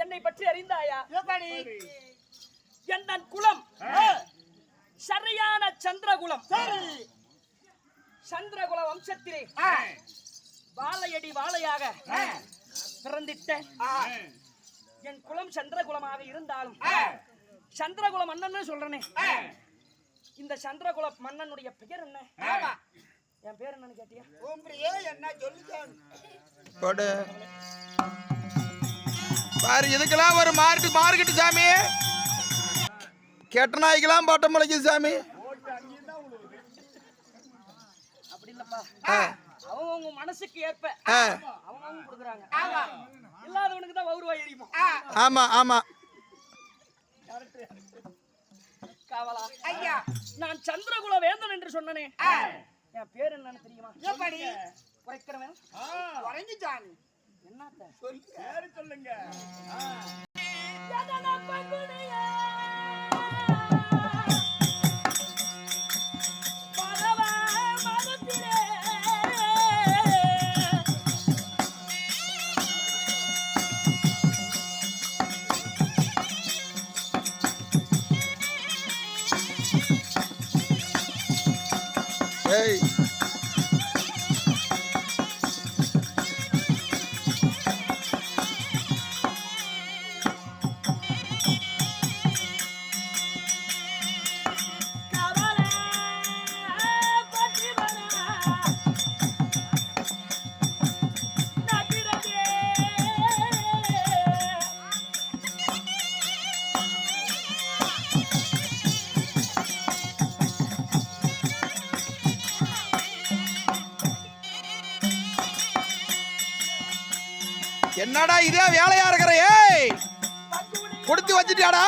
என்னை பற்றி அறிந்தாயா? என் குலம் சரியான சந்திரகுலம். சந்திரகுல வம்சத்திலே வாழையடி வாழையாக பிறந்திட்ட என் குலம் சந்திரகுலமாக இருந்தாலும் சந்திரகுல மன்னன் சொல்றனே, இந்த சந்திரகுல மன்னனுடைய பெயர் என்ன? என் பேர் என்னன்னு கேட்டியா? என்ன சொல்லு பாரு, இதுக்கெல்லாம் ஒரு மார்க்கெட்டு சாமி. கெட்ட நாய்க்கெல்லாம் பட்டம் முளைக்குது சாமி. அப்படி இல்லப்பா, அவங்க மனசுக்கு ஏற்ப அவங்க கொடுக்குறாங்க. இல்லாதவனுக்கு தான் வவுருவா எரியுமா? ஆமா ஆமா. காவலா ஐயா, நான் சந்திரகுல வேந்தன் என்று சொன்னனே, என் பேர் என்னன்னு தெரியுமா? குறைக்கிறவன் குறைஞ்சிட்டான். என்னத்த சொல்லுங்க. Hey. என்னடா இதே வேலையா இருக்கிற? ஏய், கொடுத்து வச்சிட்டியாடா?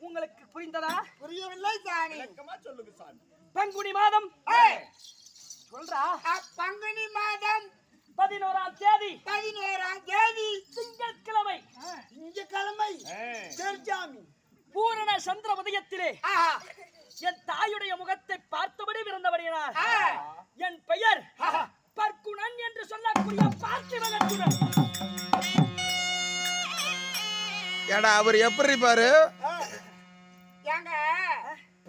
உங்களுக்கு புரிந்ததா? புரியவில்லை சாமி. சொல்லுங்க சாமி. பங்குனி மாதம் சொல்றா. பங்குனி மாதம் 11ஆம் தேதி. 11ஆம் தேதி திங்கட்கிழமை. திங்கட்கிழமை சாமி. பூரண சந்திர உதயத்திலே என் தாயுடைய முகத்தை பார்த்தபடி பிறந்தபடியார் என் பெயர் பர்க்குணன் என்று சொல்லக்கூடிய பார்த்திபன். ஏடா அவர் எப்படி பாரு? ஏங்க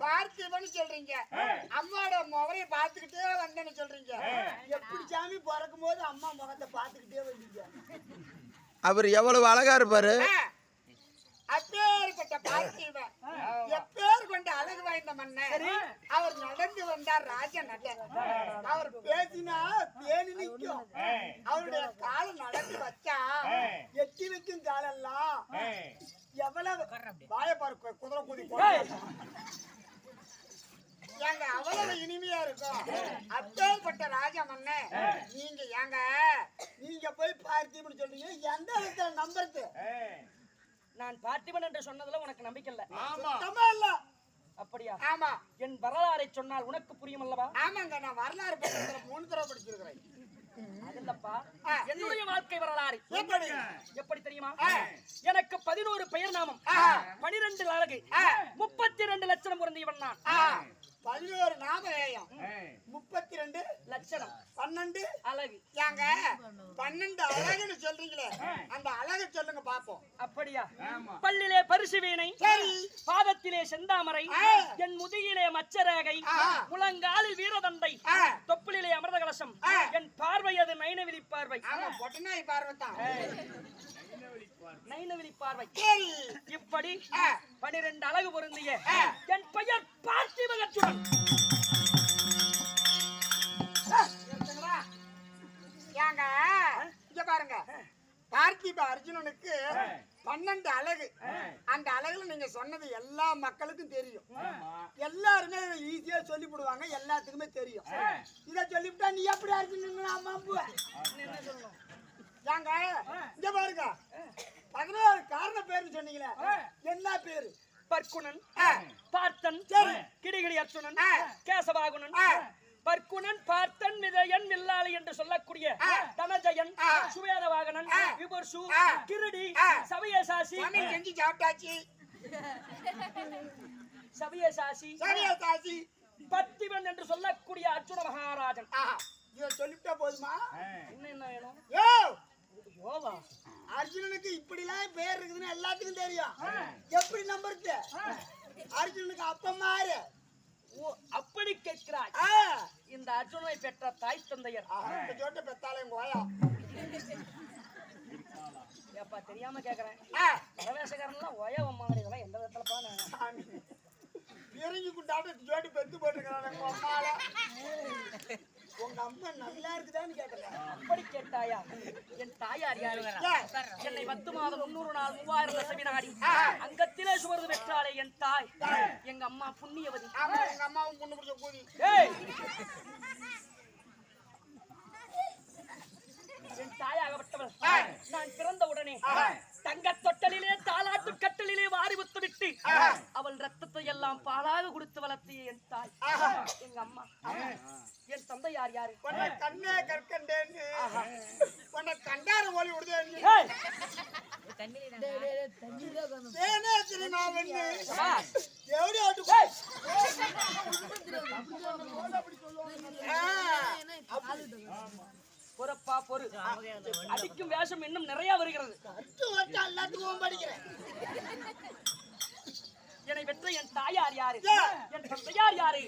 பார்த்திபன் சொல்றீங்க, அம்மாவோட முகரையை பார்த்துக்கிட்டே வந்தேன்னு சொல்றீங்க. எப்படி சாமி பிறக்கும் போது அம்மா முகத்தை பார்த்துக்கிட்டே வந்தீங்க? அவர் எவ்வளவு அழகா இருப்பாரு. அப்பேற்பட்ட பார்த்திபன் எப்பேர் கொண்ட அழகு வாய்ந்த மன்னன். அவர் நடந்து வந்தார் ராஜ நடன். அவர் பேசினா தேனி நிற்கும். அவருடைய காலை நடந்து வச்சா எட்டி வைக்கும் காலெல்லாம் எவ்வளவு வாயப்பாரு குதிரை கூதி ஏங்க அவ்வளவு இனிமையா இருக்கும். அப்பேற்பட்ட ராஜா மன்னன் நீங்க ஏங்க நீங்க போய் பார்த்திபன் சொல்றீங்க, எந்த இடத்துல நம்புறது? நான் பார்த்திபன் என்று சொன்னதுல உனக்கு நம்பிக்கை இல்ல? இல்ல. அப்படியா? ஆமா. என் வரலாறை சொன்னால் உனக்கு புரியும் அல்லவா? ஆமாங்க, நான் வரலாறு பக்கத்துல 3 தடவை படிச்சிருக்கிறேன். அது இல்லப்பா, என்னுடைய வாழ்க்கை வரலாறு எப்படி? எப்படி தெரியுமா? எனக்கு 11 பெயர் நாமம், 12 அழகு, 32 லட்சணம் பொருந்தியவன் நான். 11 நாமதேயம், 32 லட்சணம், 12 அழகு. ஏங்க 12 அழகுன்னு சொல்றீங்களே, அந்த அழகு சொல்லுங்க பாப்போம். அப்படியா? பல்லிலே பரிசு வீணை, சரி. பாதத்திலே செந்தாமரை, என் முதுகிலே மச்சரேகை, முழங்காலில் வீரதண்டை, தொப்புளிலே அமிர்த கலசம், என் பார்வை அது நைனவிழி பார்வை. ஆமா, பொட்டநாய் பார்வைத்தான். நைனவிழி பார்வை. சரி. இப்படி 12 அழகு பொருந்திய என் பெயர் பார்த்திபகச்சுடன். ஏங்க இங்க பாருங்க, பார்த்திப அர்ஜுனனுக்கு 12 அழகு. அந்த அழகுல நீங்க சொன்னது எல்லா மக்களுக்கும் தெரியும். எல்லாருமே ஈஸியா சொல்லிவிடுவாங்க, எல்லாத்துக்குமே தெரியும். இத சொல்லிவிட்டா நீ எப்படி அர்ஜுனன் அம்மாம்புவ? ஏங்க இங்க பாருங்க, 16 காரண பேர்னு சொன்னீங்களே, என்ன பேரு? பர்க்குணன், பார்த்தன், கிடிகிடி அர்ச்சுனன், கேசவாகுணன், பர்க்குணன், பார்த்தன், விஜயன், வில்லாளி என்று சொல்லக்கூடிய தனஜயன், சுவேதவாகனன், விபர்சு, கிருடி, சவியசாசி, செஞ்சு சாப்பிட்டாச்சு, சவியசாசி, சவியசாசி, பத்திவன் என்று சொல்லக்கூடிய அர்ஜுன மகாராஜன். இத சொல்லிவிட்டா போதுமா? இன்னும் என்ன வேணும்? யோ யோவா, அர்ஜுனனுக்கு இப்படிலாம் பேர் இருக்குதுன்னு எல்லாத்துக்கும் தெரியும். எப்படி நம்புறது? அர்ஜுனனுக்கு அப்பா மாறு. ஓ, அப்படி கேட்கிறாய். இந்த அர்ஜுனனை பெற்ற தாய் தந்தையர் சொட்ட பெத்தாலே கோயா. ஏப்பா தெரியாம கேக்குறேன், பரவேசக்காரன்லாம் ஒயவம்மா இதெல்லாம் எந்த விதத்துல பானு பிரிஞ்சு குண்டாட்டு ஜோடி பெத்து போட்டுருக்காங்க உங்க அம்மால. உங்க அம்மா நல்லா இருக்குதான்னு கேக்குறேன். அப்படி கேட்டாயா? என் தாயார் யாரு? என்னை 10 மாதம் 300 நாள் 3000 தசவி நாடி அங்கத்திலே சுமர்ந்து பெற்றாலே என் தாய். எங்க அம்மா புண்ணியவதி. ஆமா, எங்க அம்மாவும் பொண்ணு பிடிச்ச கூதி. என் தாயாகப்பட்டவள் நான் பிறந்த உடனே தங்க தொட்டலிலே தாலாட்டு கட்டலிலே வாரி விட்டு விட்டு அவள் ரத்தத்தை எல்லாம் பாலாக கொடுத்து வளர்த்திய என் தாய் எங்க அம்மா. என் தந்தை யார் யாரு? கண்ணே கற்கண்டேன்னு உன்னை கண்டார ஓலி விடுதேன்னு தேனே திருநாவன்னு எவ்வளோ பொறுப்பா பொறு. அடிக்கும் வேஷம் இன்னும் நிறைய வருகிறது. எல்லாத்துக்கும் படிக்கிறேன். என்னை பெற்ற என் தாயார் யாரு? என் தந்தையார் யாரு?